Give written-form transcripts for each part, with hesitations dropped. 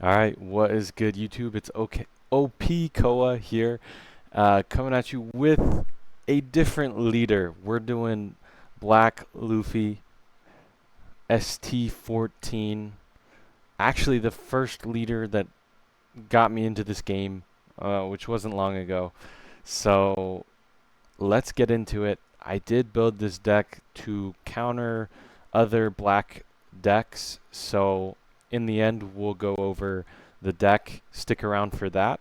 Alright, what is good YouTube? It's OK OP Koa here, coming at you with a different leader. We're doing Black Luffy ST14. Actually, the first leader that got me into this game, which wasn't long ago. So let's get into it. I did build this deck to counter other black decks, so in the end we'll go over the deck. Stick around for that.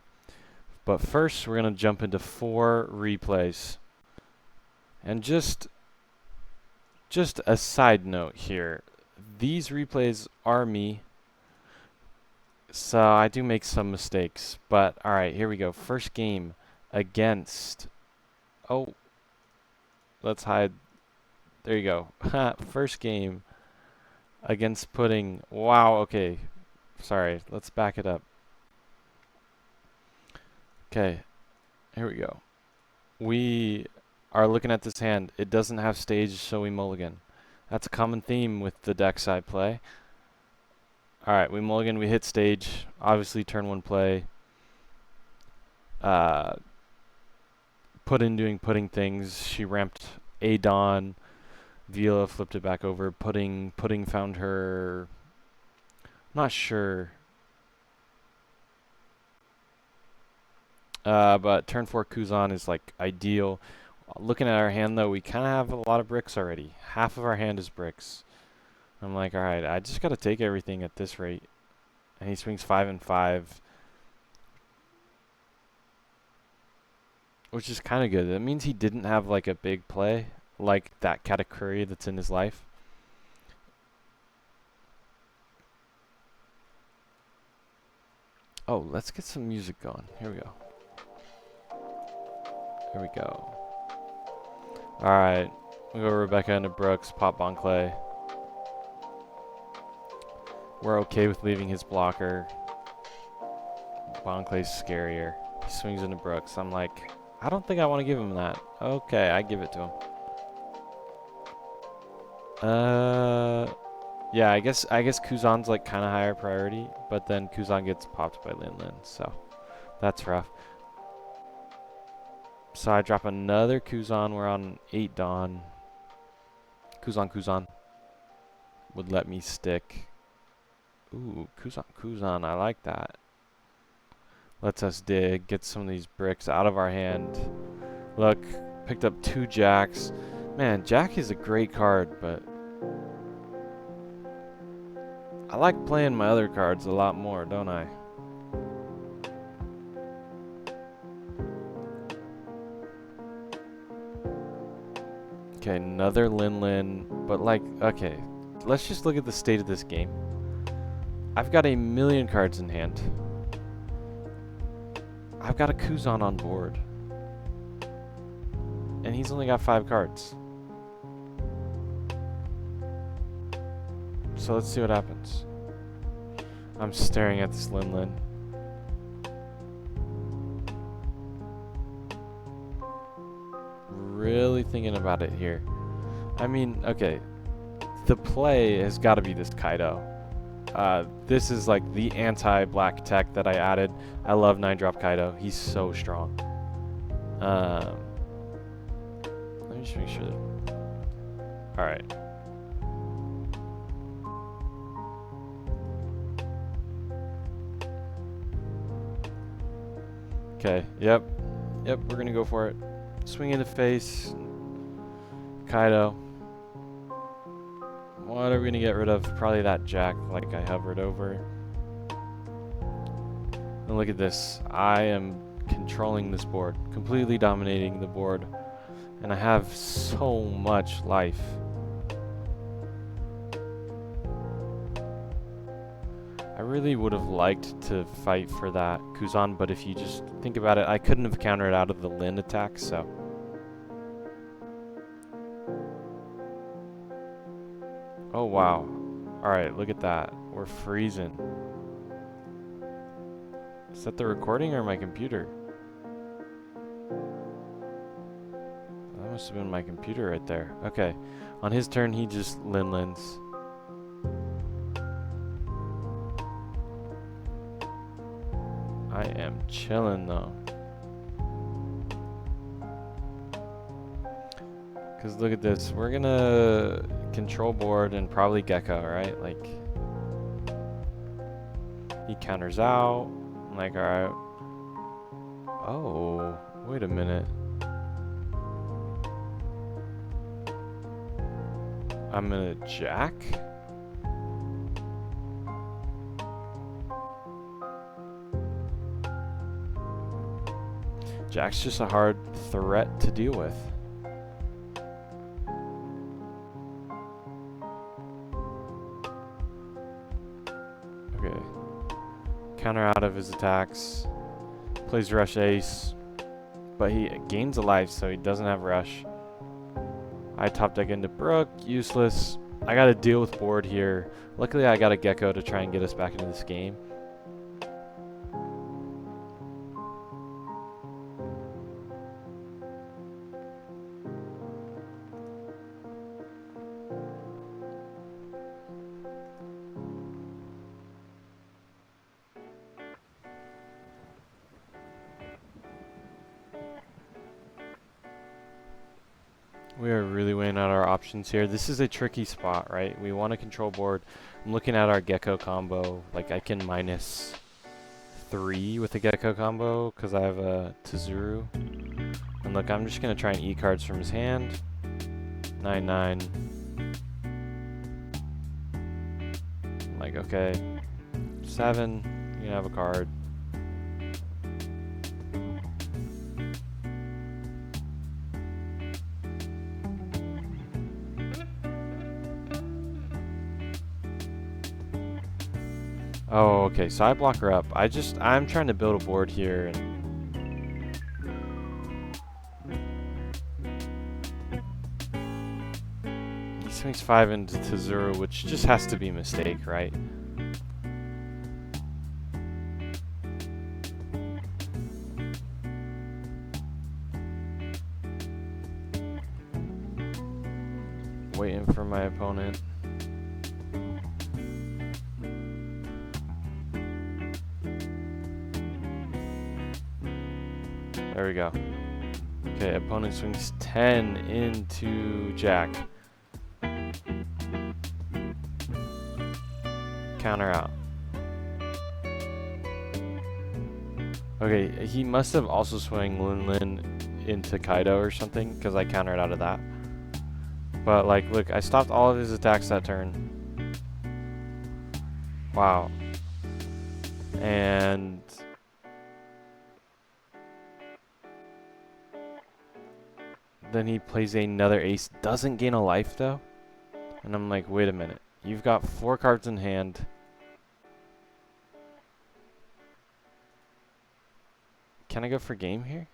But first we're going to jump into 4 replays. And just a side note here. These replays are me, so I do make some mistakes. But alright, here we go. First game against... Oh, let's hide. There you go. First game against Pudding. Wow, okay. Sorry, let's back it up. Okay, here we go. We are looking at this hand. It doesn't have stage, so we mulligan. That's a common theme with the decks I play. Alright, we mulligan, we hit stage. Obviously, turn 1 play. Pudding doing pudding things. She ramped a Dawn. Vila flipped it back over. Pudding found her... Not sure. But turn 4 Kuzan is like ideal. Looking at our hand though, we kind of have a lot of bricks already. Half of our hand is bricks. I'm like, alright, I just gotta take everything at this rate. And he swings 5 and 5. Which is kind of good. That means he didn't have like a big play. Like that Katakuri that's in his life. Oh, let's get some music going. Here we go. Here we go. Alright. We go Rebecca into Brooks, pop Bon Clay. We're okay with leaving his blocker. Bon Clay's scarier. He swings into Brooks. I'm like, I don't think I want to give him that. Okay, I give it to him. Yeah, I guess Kuzan's like kind of higher priority, but then Kuzan gets popped by Lin Lin, so that's rough. So I drop another Kuzan. We're on 8 Dawn. Kuzan would let me stick. Ooh, Kuzan, I like that. Lets us dig, get some of these bricks out of our hand. Look, picked up 2 jacks. Man, Jack is a great card, but I like playing my other cards a lot more, don't I? Okay, another Lin Lin, but like, okay, let's just look at the state of this game. I've got a million cards in hand. I've got a Kuzan on board. And he's only got 5 cards. So let's see what happens. I'm staring at this Lin Lin. Really thinking about it here. I mean, okay, the play has got to be this Kaido. This is like the anti-black tech that I added. I love 9-drop Kaido. He's so strong. Let me just make sure that... Alright. Okay, yep, we're gonna go for it. Swing in the face. Kaido. What are we gonna get rid of? Probably that jack like I hovered over. And look at this. I am controlling this board. Completely dominating the board. And I have so much life. I really would have liked to fight for that Kuzan, but if you just think about it, I couldn't have countered out of the Lin attack, so... Oh, wow. Alright, look at that. We're freezing. Is that the recording or my computer? That must have been my computer right there. Okay. On his turn, he just Lin Lins. I am chilling though. Because look at this. We're gonna control board and probably Gecko, right? Like, he counters out. I'm like, alright. Oh, wait a minute. I'm gonna jack? Jack's just a hard threat to deal with. Okay. Counter out of his attacks. Plays rush ace. But he gains a life, so he doesn't have rush. I top deck into Brook. Useless. I gotta deal with board here. Luckily, I got a Gecko to try and get us back into this game. We are really weighing out our options here. This is a tricky spot, right? We want to control board. I'm looking at our Gecko combo. Like, I can -3 with the Gecko combo because I have a Tazuru. And look, I'm just going to try and E cards from his hand. 9-9. I'm like, okay. 7. You can have a card. Oh, okay, so I block her up. I'm trying to build a board here, and he swings 5 into Tazuru, which just has to be a mistake, right? Waiting for my opponent. There we go. Okay, opponent swings 10 into Jack. Counter out. Okay, he must have also swung Lin into Kaido or something, because I countered out of that. But, like, look, I stopped all of his attacks that turn. Wow. And then he plays another ace. Doesn't gain a life, though. And I'm like, wait a minute. You've got 4 cards in hand. Can I go for game here?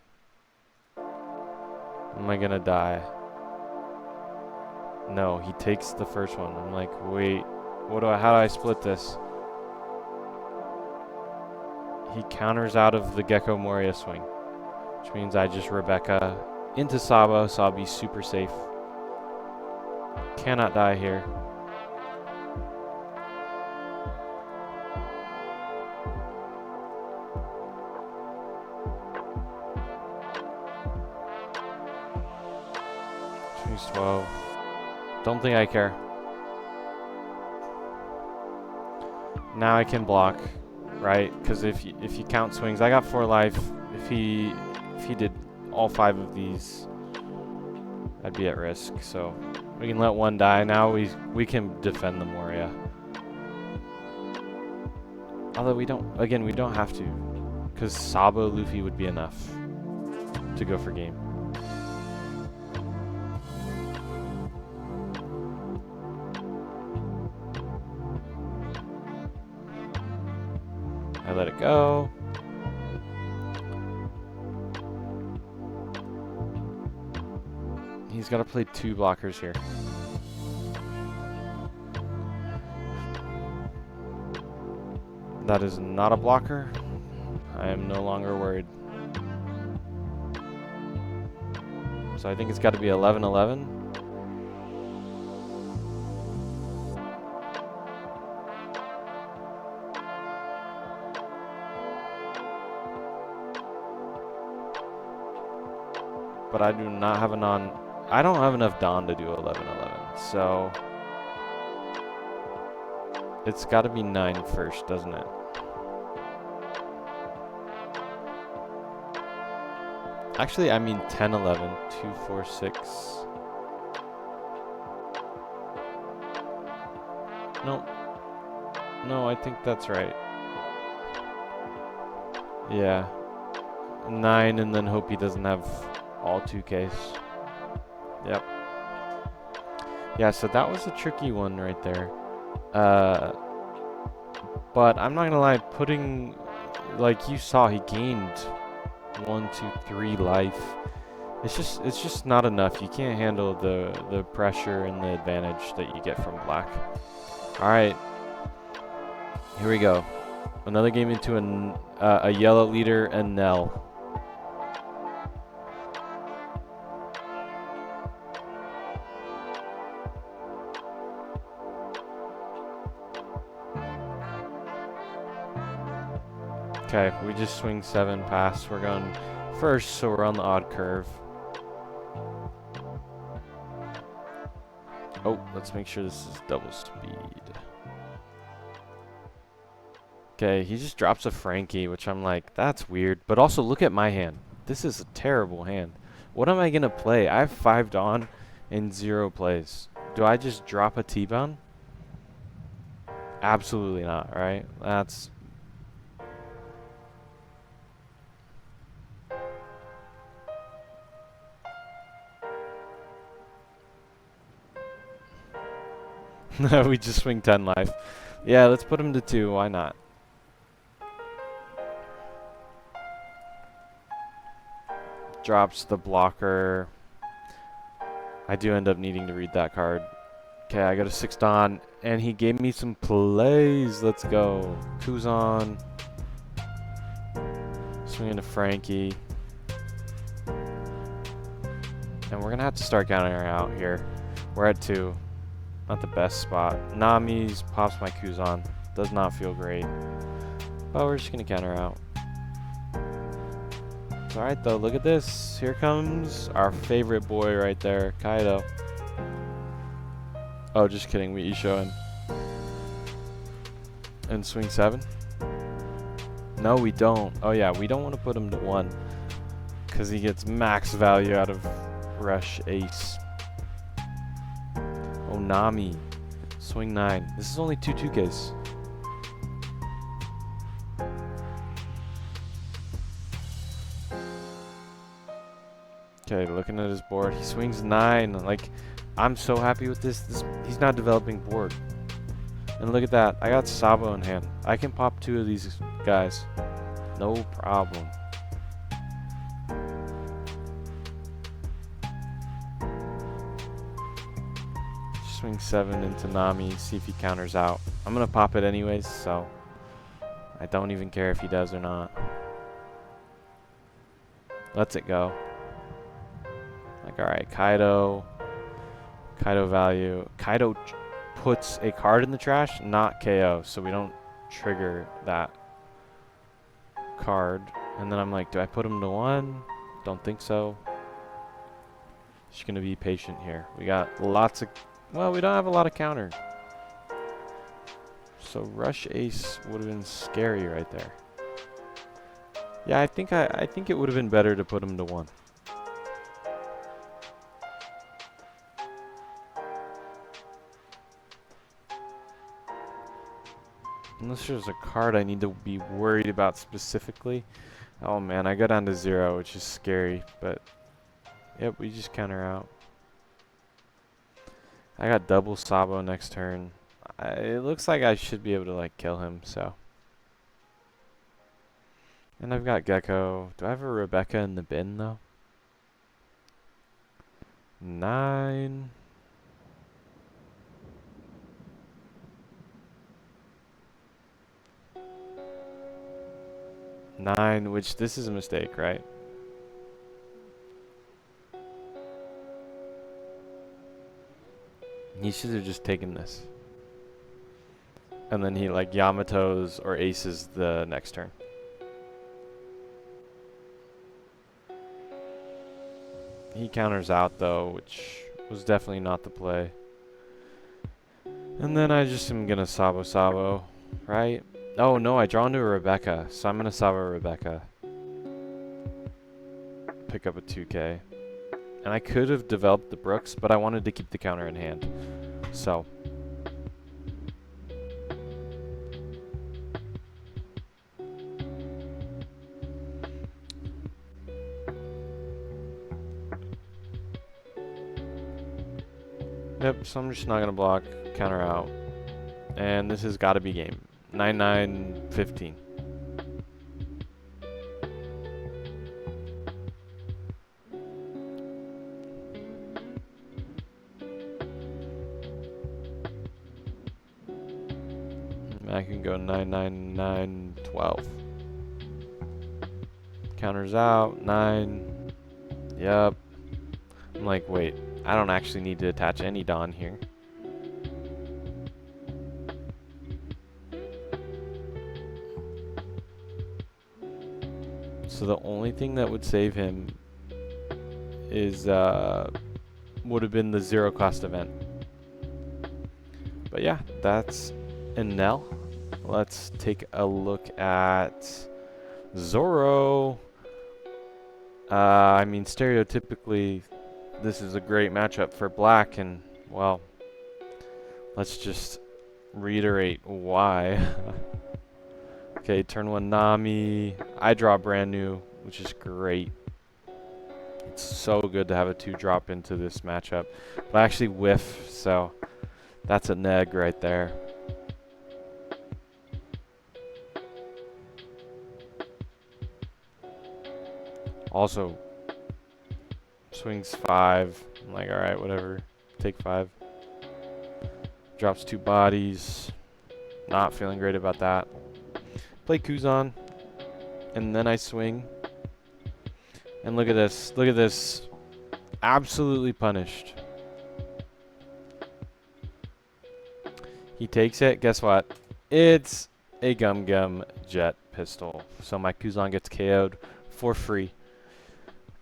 Am I gonna die? No, he takes the first one. I'm like, wait. How do I split this? He counters out of the Gecko Moria swing. Which means I just Rebecca into Sabo, so I'll be super safe. Cannot die here. She's 12. Don't think I care. Now I can block, right? Because if you count swings, I got 4 life. If he did all 5 of these, I'd be at risk. So we can let 1 die. Now we can defend the Moria. Although we don't have to, because Sabo Luffy would be enough to go for game. I let it go. He's got to play 2 blockers here. That is not a blocker. I am no longer worried. So I think it's got to be 11-11. but I do not have a non... I don't have enough Dawn to do 11-11, so... It's got to be 9 first, doesn't it? Actually, I mean 10-11. 2, 4, 6... Nope. No, I think that's right. Yeah. 9 and then hope he doesn't have all 2Ks. Yep. Yeah, so that was a tricky one right there. But I'm not gonna lie, putting, like you saw, he gained 1, 2, 3 life. It's just not enough. You can't handle the pressure and the advantage that you get from black. All right, here we go. Another game into a yellow leader and Nell. Okay, we just swing 7 past. We're going first, so we're on the odd curve. Oh, let's make sure this is double speed. Okay, he just drops a Frankie, which I'm like, that's weird. But also, look at my hand. This is a terrible hand. What am I going to play? I have 5 Dawn and 0 plays. Do I just drop a T-Bound? Absolutely not, right? That's... we just swing 10 life. Yeah, let's put him to 2. Why not? Drops the blocker. I do end up needing to read that card. Okay, I got a 6 Dawn, and he gave me some plays. Let's go. Kuzan. Swinging a Frankie. And we're going to have to start countering out here. We're at 2. Not the best spot. Nami's pops my Kuzan. Does not feel great. But we're just going to counter out. It's alright though. Look at this. Here comes our favorite boy right there. Kaido. Oh, just kidding. We Isho him. And swing 7. No, we don't. Oh yeah, we don't want to put him to 1. Because he gets max value out of Rush Ace. Oh, Nami. Swing 9. This is only 2 2Ks. Okay, looking at his board. He swings 9. Like, I'm so happy with this. He's not developing board. And look at that. I got Sabo in hand. I can pop 2 of these guys. No problem. Swing 7 into Nami. See if he counters out. I'm going to pop it anyways, so I don't even care if he does or not. Lets it go. Like, alright, Kaido value. Kaido puts a card in the trash, not KO, so we don't trigger that card. And then I'm like, do I put him to 1? Don't think so. Just gonna be patient here. We got lots of, well, we don't have a lot of counter. So Rush Ace would have been scary right there. Yeah, I think it would have been better to put him to 1. Unless there's a card I need to be worried about specifically. Oh man, I go down to 0, which is scary, but yep, we just counter out. I got double Sabo next turn. It looks like I should be able to like kill him, so. And I've got Gecko. Do I have a Rebecca in the bin though? 9. Nine, which this is a mistake, right? He should have just taken this. And then he like Yamato's or aces the next turn. He counters out though, which was definitely not the play. And then I just am gonna Sabo Sabo, right? Oh no, I draw into a Rebecca, so I'm gonna Sabo Rebecca. Pick up a 2K. And I could have developed the Brooks, but I wanted to keep the counter in hand. So. Yep, so I'm just not gonna block, counter out. And this has gotta be game. 9-9-15. I can go 9-9-9-12. Counters out, 9. Yep. I'm like, wait, I don't actually need to attach any Dawn here. So the only thing that would save him is, would have been the 0 cost event. But yeah, that's Enel. Let's take a look at Zoro. I mean, stereotypically, this is a great matchup for black, and, well, let's just reiterate why. Okay, turn 1 Nami. I draw brand new, which is great. It's so good to have a 2 drop into this matchup. But I actually whiff, so that's a neg right there. Also, swings 5. I'm like, alright, whatever. Take 5. Drops 2 bodies. Not feeling great about that. Play Kuzan. And then I swing. And look at this. Look at this. Absolutely punished. He takes it. Guess what? It's a Gum Gum Jet pistol. So my Kuzan gets KO'd for free.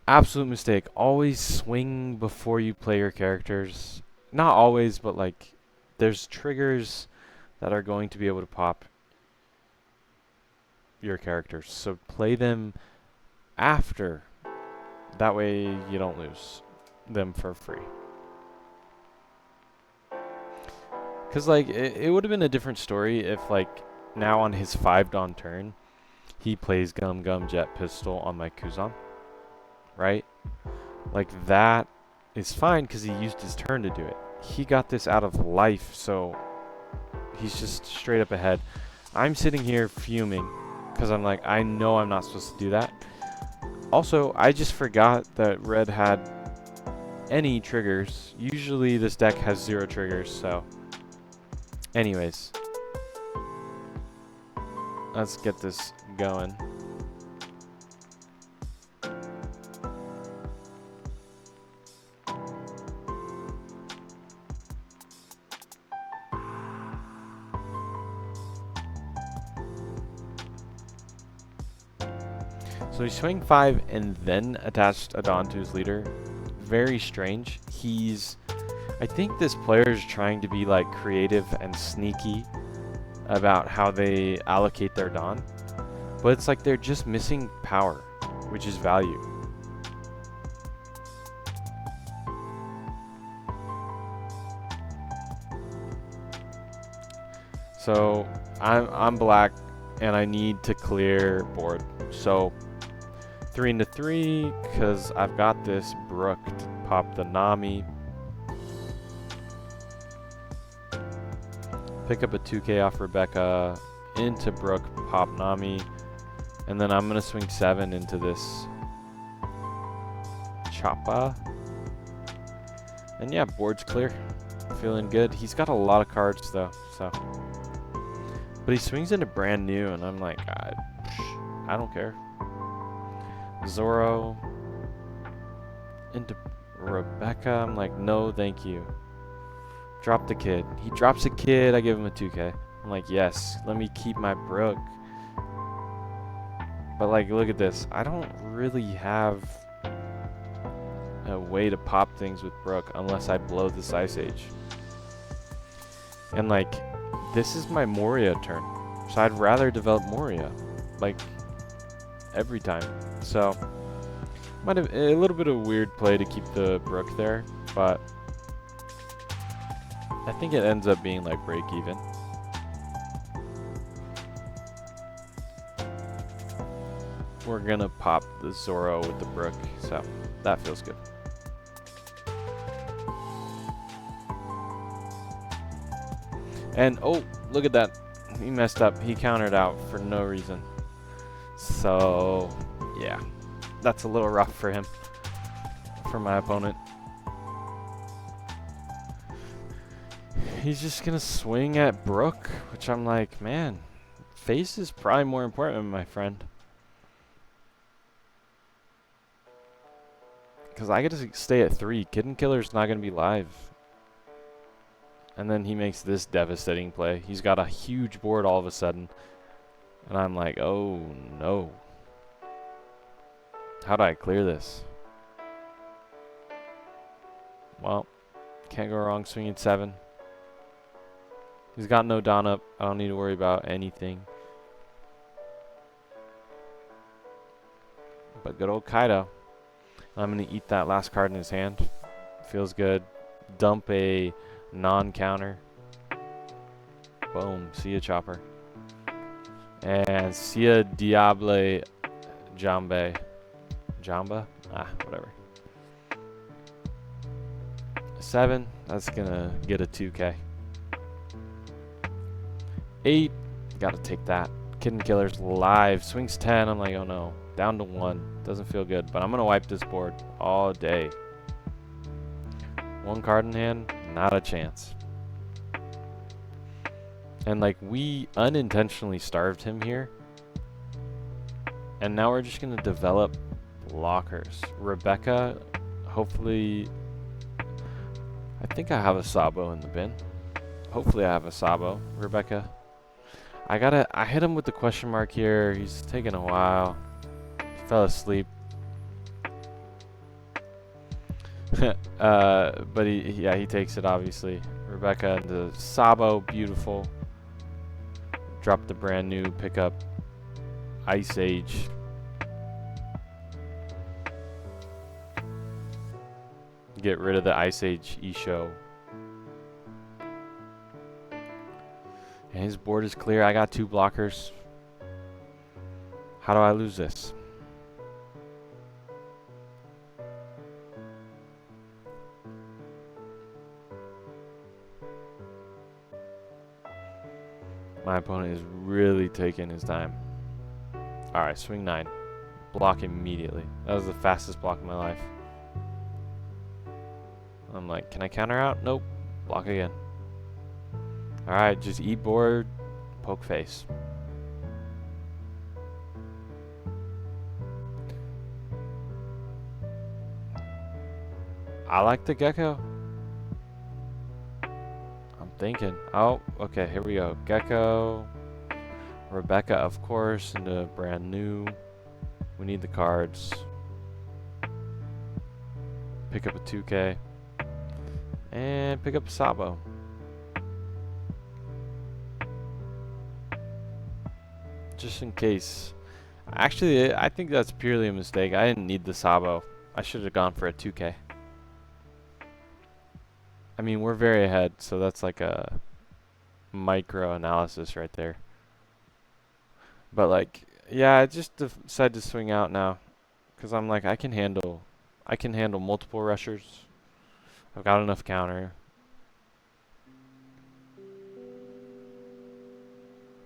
Absolute mistake. Always swing before you play your characters. Not always, but like, there's triggers that are going to be able to pop your characters. So play them after. That way you don't lose them for free. Because like, it would have been a different story if like, now on his 5 Dawn turn, he plays Gum Gum Jet pistol on my Kuzan. Right? Like, that is fine because he used his turn to do it. He got this out of life, so he's just straight up ahead. I'm sitting here fuming because I'm like, I know I'm not supposed to do that. Also, I just forgot that red had any triggers. Usually this deck has 0 triggers, so anyways, let's get this going. So he swing 5 and then attached a Dawn to his leader. Very strange. I think this player is trying to be like creative and sneaky about how they allocate their Dawn. But it's like they're just missing power, which is value. So I'm black and I need to clear board. So 3 into 3, because I've got this Brook to pop the Nami. Pick up a 2K off Rebecca, into Brook, pop Nami. And then I'm going to swing 7 into this Choppa. And yeah, board's clear. Feeling good. He's got a lot of cards though, so. But he swings into brand new, and I'm like, I don't care. Zoro into Rebecca. I'm like, no, thank you. Drop the kid. He drops a kid. I give him a 2K. I'm like, yes, let me keep my Brook. But like, look at this. I don't really have a way to pop things with Brook unless I blow this Ice Age. And like, this is my Moria turn, so I'd rather develop Moria, like, every time. So, might have a little bit of a weird play to keep the Brook there, but I think it ends up being like break even. We're gonna pop the Zoro with the Brook, so that feels good. And oh, look at that. He messed up. He countered out for no reason. So, yeah. That's a little rough for him. For my opponent. He's just gonna swing at Brook, which I'm like, man, face is probably more important, my friend. Because I get to stay at 3. Kid and Killer's not going to be live. And then he makes this devastating play. He's got a huge board all of a sudden. And I'm like, oh no. How do I clear this? Well, can't go wrong swinging 7. He's got no Dawn up. I don't need to worry about anything. But good old Kaido. I'm going to eat that last card in his hand. Feels good. Dump a non-counter. Boom. See ya, Chopper. And see ya, Diable Jambe. Jamba? Ah, whatever. 7. That's going to get a 2K. 8. Got to take that. Kid and Killer's live. Swings 10. I'm like, oh no. Down to 1. Doesn't feel good, but I'm going to wipe this board all day. 1 card in hand, not a chance. And like, we unintentionally starved him here. And now we're just going to develop blockers. Rebecca, hopefully, I think I have a Sabo in the bin. Hopefully I have a Sabo. Rebecca. I hit him with the question mark here. He's taking a while. Fell asleep. But he takes it obviously. Rebecca and the Sabo, beautiful. Drop the brand new pickup Ice Age. Get rid of the Ice Age Isho. And his board is clear. I got 2 blockers. How do I lose this? My opponent is really taking his time. Alright, swing 9. Block immediately. That was the fastest block of my life. I'm like, can I counter out? Nope. Block again. Alright, just eat board, poke face. I like the Gecko. Thinking. Oh, okay, here we go. Gecko. Rebecca, of course, into brand new. We need the cards. Pick up a 2K. And pick up a Sabo. Just in case. Actually, I think that's purely a mistake. I didn't need the Sabo. I should have gone for a 2K. I mean, we're very ahead, so that's like a micro analysis right there. But like, yeah, I just decided to swing out now, because I'm like, I can handle multiple rushers. I've got enough counter.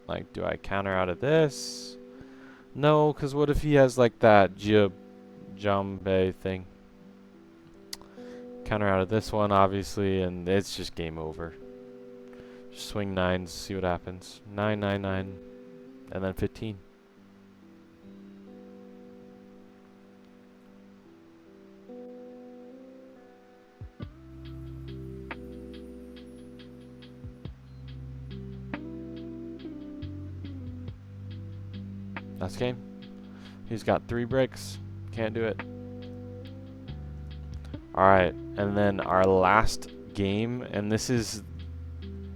Like, do I counter out of this? No, because what if he has like that Jambe thing? Counter out of this one, obviously, and it's just game over. Just swing 9s, see what happens. 9, 9, 9, and then 15. Last game. He's got 3 bricks. Can't do it. Alright, and then our last game, and this is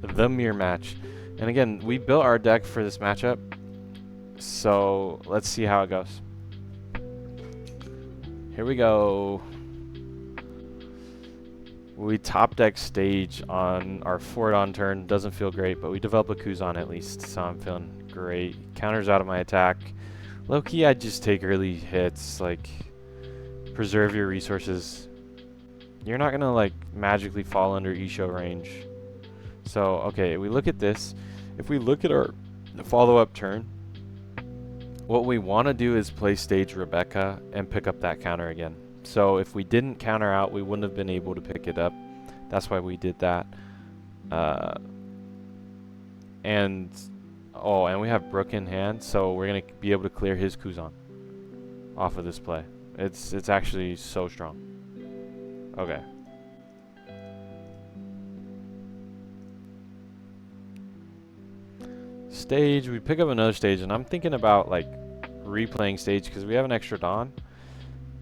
the mirror match. And again, we built our deck for this matchup, so let's see how it goes. Here we go. We top deck stage on our forward on turn. Doesn't feel great, but we develop a Kuzan at least, so I'm feeling great. Counters out of my attack. Low key, I just take early hits, like preserve your resources. You're not gonna like magically fall under Isho range. So okay, we look at this. If we look at our follow-up turn, what we want to do is play stage Rebecca and pick up that counter again. So if we didn't counter out, we wouldn't have been able to pick it up. That's why we did that. And we have Brook in hand, so we're gonna be able to clear his Kuzan off of this play. It's actually so strong. Okay. Stage, we pick up another stage, and I'm thinking about like replaying stage because we have an extra Dawn.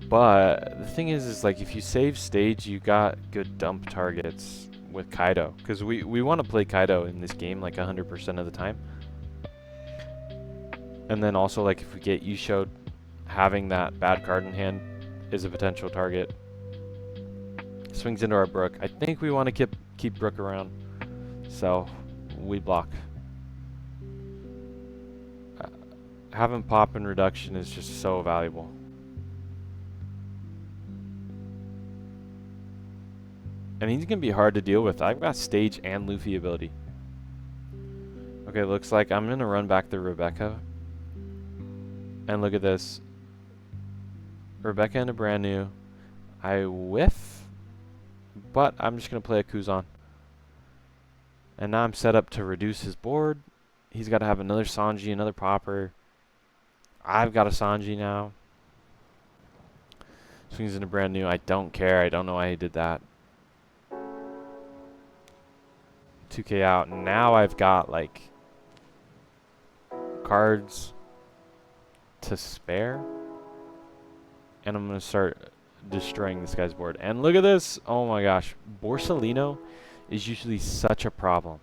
But the thing is like if you save stage, you got good dump targets with Kaido, because we want to play Kaido in this game like 100% of the time. And then also like if we get Isho, having that bad card in hand is a potential target. Swings into our Brook. I think we want to keep Brook around, so we block. Having pop and reduction is just so valuable. And he's going to be hard to deal with. I've got stage and Luffy ability. Okay, looks like I'm going to run back the Rebecca. And look at this. Rebecca into brand new. I whiff, but I'm just going to play a Kuzan. And now I'm set up to reduce his board. He's got to have another Sanji, another Popper. I've got a Sanji now. Swings into brand new. I don't care. I don't know why he did that. 2k out. Now I've got like cards to spare. And I'm going to start destroying this guy's board. And look at this. Oh my gosh. Borsalino is usually such a problem.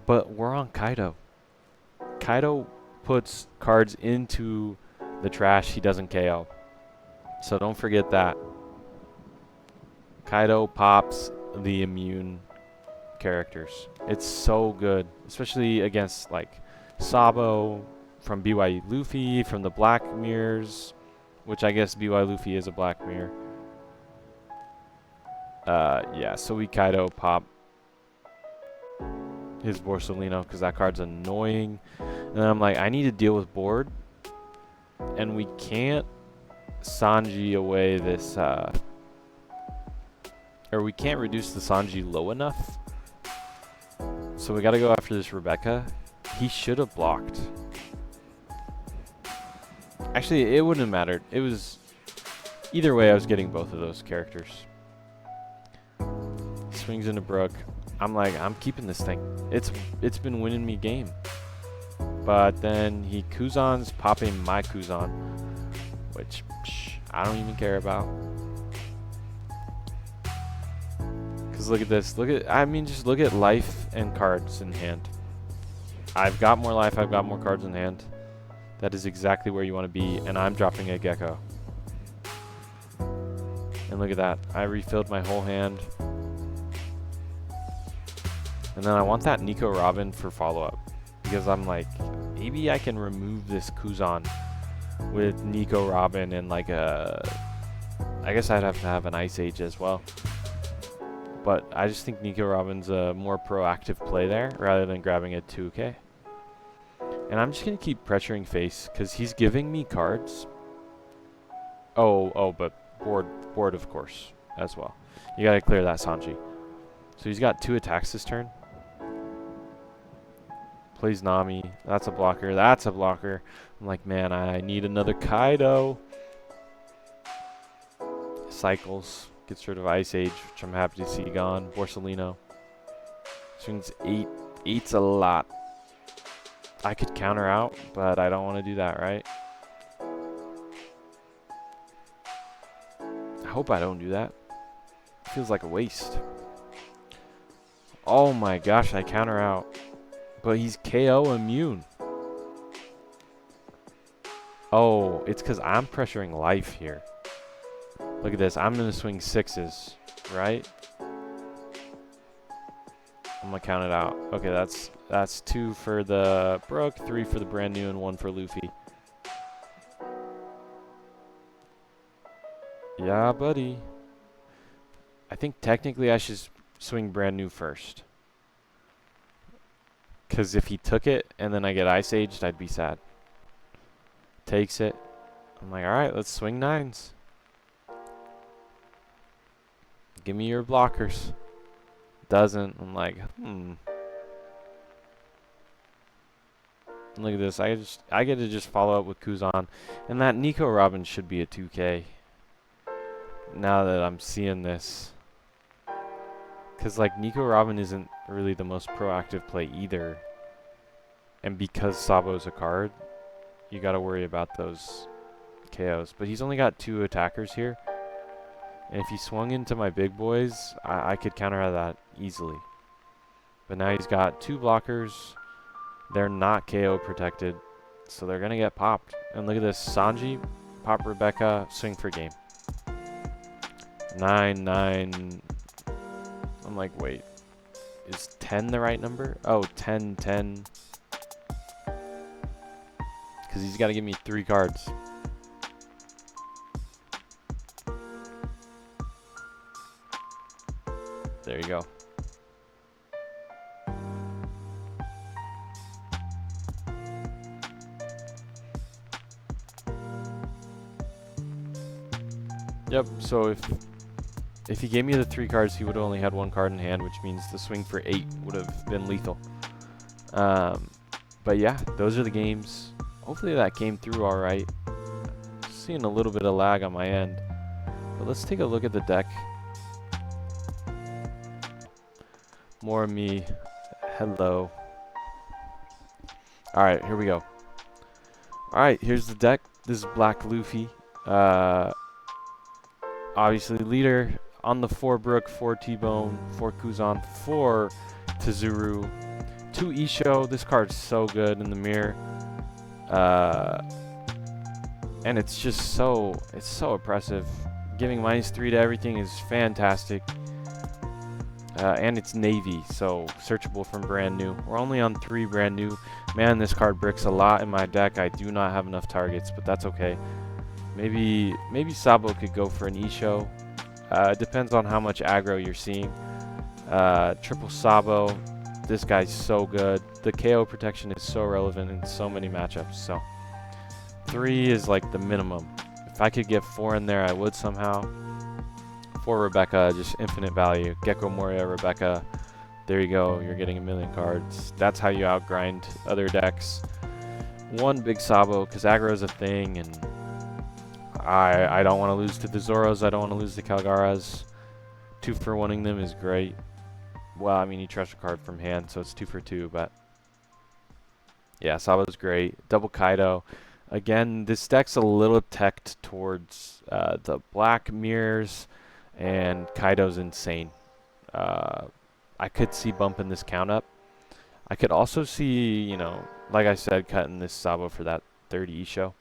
But we're on Kaido. Kaido puts cards into the trash he doesn't KO. So don't forget that. Kaido pops the immune characters. It's so good, especially against like Sabo from BYU Luffy, from the Black Mirrors, which I guess BYU Luffy is a Black Mirror. Yeah, so we Kaido pop his Borsalino because that card's annoying. And then I'm like, I need to deal with board. And we can't Sanji away this, or we can't reduce the Sanji low enough. So we gotta go after this Rebecca. He should have blocked. Actually, it wouldn't have mattered. It was, either way, I was getting both of those characters. Swings into Brook. I'm like, I'm keeping this thing. It's been winning me game. But then he Kuzan's popping my Kuzan, which I don't even care about. Cause look at this. Just look at life and cards in hand. I've got more life. I've got more cards in hand. That is exactly where you want to be, and I'm dropping a Gecko. And look at that. I refilled my whole hand. And then I want that Nico Robin for follow-up. Because I'm like, maybe I can remove this Kuzan with Nico Robin and like a... I guess I'd have to have an Ice Age as well. But I just think Nico Robin's a more proactive play there rather than grabbing a 2K. And I'm just going to keep pressuring face because he's giving me cards. But board of course as well. You got to clear that Sanji. So he's got 2 attacks this turn. Plays Nami. That's a blocker. That's a blocker. I'm like, man, I need another Kaido. Cycles. Gets rid of Ice Age, which I'm happy to see gone. Borsalino. Swings 8. 8's a lot. I could counter out, but I don't want to do that, right? hope I don't do that. Feels like a waste. Oh my gosh, I counter out. But he's KO immune. Oh, it's because I'm pressuring life here. Look at this. I'm going to swing 6s, right? I'm going to count it out. Okay, that's 2 for the Brook, 3 for the brand new, and 1 for Luffy. Yeah, buddy. I think technically I should swing brand new first. Because if he took it and then I get Ice Aged, I'd be sad. Takes it. I'm like, alright, let's swing 9s. Give me your blockers. Doesn't. I'm like, Look at this. I get to just follow up with Kuzan. And that Nico Robin should be a 2K. Now that I'm seeing this. Because, like, Nico Robin isn't really the most proactive play either. And because Sabo's a card, you got to worry about those KOs. But he's only got 2 attackers here. And if he swung into my big boys, I could counter that easily. But now he's got 2 blockers. They're not KO protected. So they're going to get popped. And look at this. Sanji, pop Rebecca, swing for game. 9, 9. I'm like, wait. Is 10 the right number? Oh, 10, 10. Because he's got to give me 3 cards. There you go. Yep, so if he gave me the 3 cards, he would have only had 1 card in hand, which means the swing for 8 would have been lethal. But yeah, those are the games. Hopefully that came through all right. Seeing a little bit of lag on my end. But let's take a look at the deck. More of me. Hello. Alright, here we go. Alright, here's the deck. This is Black Luffy. Obviously leader on the 4 Brook, 4 T-Bone, 4 Kuzan, 4 Tazuru, 2 Isho. This card's so good in the mirror. And it's just so oppressive. Giving -3 to everything is fantastic. And it's Navy, so searchable from brand new. We're only on 3 brand new. Man, this card bricks a lot in my deck. I do not have enough targets, but that's okay. Maybe Sabo could go for an Isho. It depends on how much aggro you're seeing. Triple Sabo. This guy's so good. The KO protection is so relevant in so many matchups. So 3 is like the minimum. If I could get 4 in there, I would somehow. 4 Rebecca, just infinite value. Gecko Moria, Rebecca. There you go. You're getting 1,000,000 cards. That's how you outgrind other decks. 1 big Sabo, because aggro is a thing, and I don't want to lose to the Zoros. I don't want to lose to Calgaras. 2 for 1ing them is great. Well, I mean, you trust a card from hand, so it's 2 for 2, but yeah, Sabo's great. Double Kaido. Again, this deck's a little teched towards the black mirrors, and Kaido's insane. I could see bumping this count up. I could also see, you know, like I said, cutting this Sabo for that 30 Isho.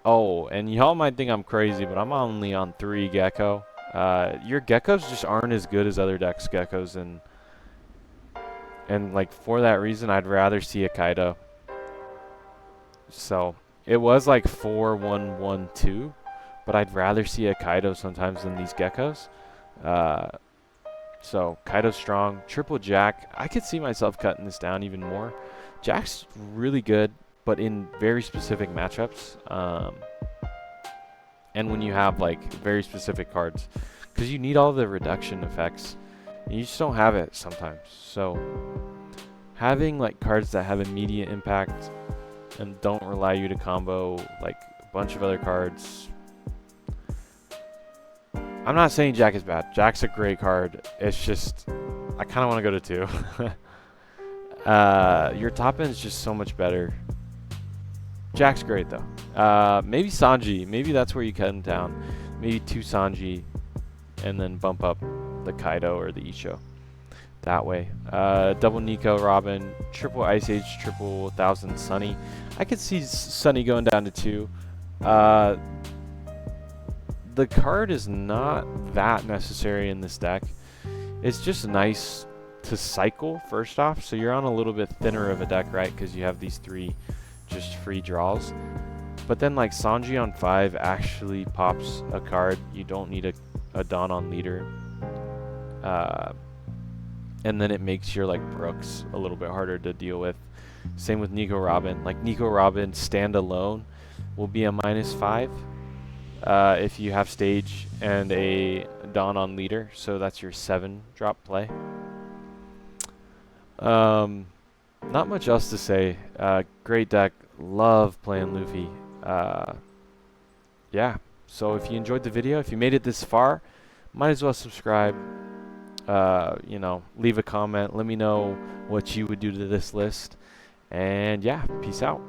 Oh, and y'all might think I'm crazy, but I'm only on 3 Gecko. Your Geckos just aren't as good as other decks' Geckos, and like for that reason, I'd rather see a Kaido. So it was like 4-1-1-2, but I'd rather see a Kaido sometimes than these Geckos. So Kaido's strong. Triple Jack. I could see myself cutting this down even more. Jack's really good, but in very specific matchups. And when you have like very specific cards, because you need all the reduction effects, and you just don't have it sometimes. So having like cards that have immediate impact and don't rely you to combo like a bunch of other cards. I'm not saying Jack is bad. Jack's a great card. It's just I kind of want to go to 2. Your top end is just so much better. Jack's great though. Maybe Sanji. Maybe that's where you cut him down. maybe 2 Sanji, and then bump up the Kaido or the Isho that way. Double Nico Robin, triple Ice Age, triple 1000 Sunny. I could see Sunny going down to 2. The card is not that necessary in this deck. It's just nice to cycle first off, so you're on a little bit thinner of a deck, right? Because you have these 3 just free draws. But then like Sanji on 5 actually pops a card. You don't need a Dawn on leader. And then it makes your like Brooks a little bit harder to deal with. Same with Nico Robin. Like Nico Robin standalone will be a -5 if you have stage and a Dawn on leader. So that's your 7 drop play. Not much else to say. Great deck. Love playing Luffy. Yeah. So if you enjoyed the video, if you made it this far, might as well subscribe. You know, leave a comment. Let me know what you would do to this list. And yeah, peace out.